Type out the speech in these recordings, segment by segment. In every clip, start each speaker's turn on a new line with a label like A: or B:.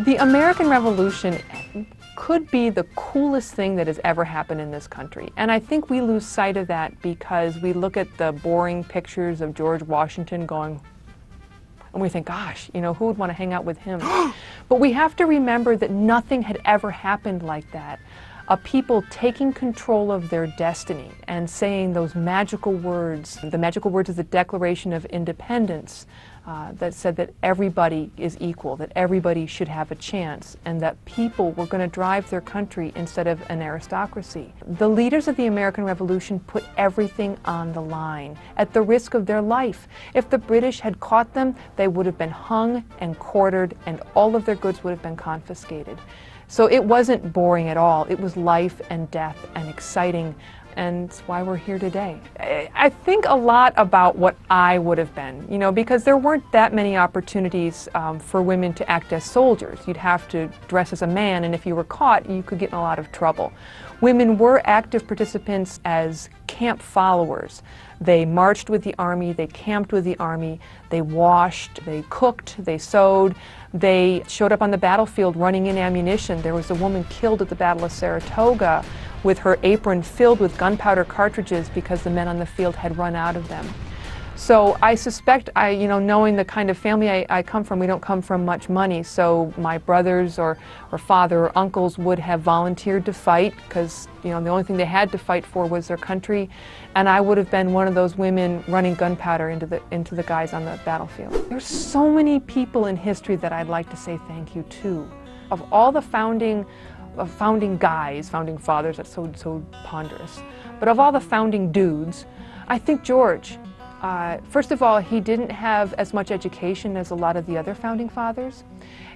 A: The American Revolution could be the coolest thing that has ever happened in this country. And I think we lose sight of that because we look at the boring pictures of George Washington going, and we think, gosh, you know, who would want to hang out with him? But we have to remember that nothing had ever happened like that. A people taking control of their destiny and saying those magical words. The magical words is the Declaration of Independence that said that everybody is equal, that everybody should have a chance, and that people were going to drive their country instead of an aristocracy. The leaders of the American Revolution put everything on the line at the risk of their life. If the British had caught them, they would have been hung and quartered, and all of their goods would have been confiscated. So it wasn't boring at all. It was life and death and exciting, and it's why we're here today. I think a lot about what I would have been, you know, because there weren't that many opportunities for women to act as soldiers. You'd have to dress as a man, and if you were caught, you could get in a lot of trouble. Women were active participants as camp followers. They marched with the army, they camped with the army, they washed, they cooked, they sewed, they showed up on the battlefield running in ammunition. There was a woman killed at the Battle of Saratoga with her apron filled with gunpowder cartridges because the men on the field had run out of them. So I suspect, knowing the kind of family I come from, we don't come from much money, so my brothers or father or uncles would have volunteered to fight because, the only thing they had to fight for was their country, and I would have been one of those women running gunpowder into the guys on the battlefield. There's so many people in history that I'd like to say thank you to. Of all the founding guys, founding fathers, that's so ponderous, but of all the founding dudes, I think George. First of all, he didn't have as much education as a lot of the other founding fathers.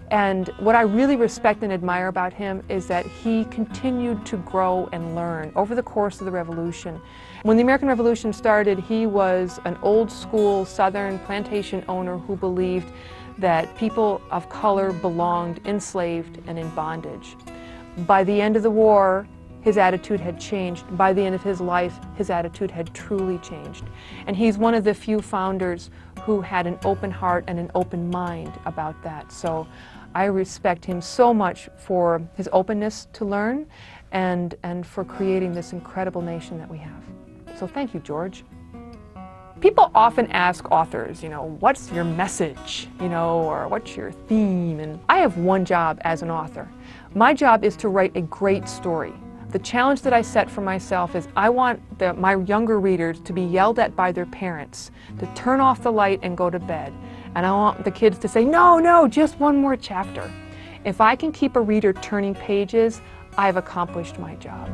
A: And what I really respect and admire about him is that he continued to grow and learn over the course of the Revolution. When the American Revolution started, he was an old school Southern plantation owner who believed that people of color belonged enslaved and in bondage. By the end of the war, his attitude had changed. By the end of his life, his attitude had truly changed. And he's one of the few founders who had an open heart and an open mind about that. So I respect him so much for his openness to learn and for creating this incredible nation that we have. So thank you, George. People often ask authors, what's your message, or what's your theme? And I have one job as an author. My job is to write a great story. The challenge that I set for myself is I want my younger readers to be yelled at by their parents, to turn off the light and go to bed. And I want the kids to say, no, just one more chapter. If I can keep a reader turning pages, I've accomplished my job.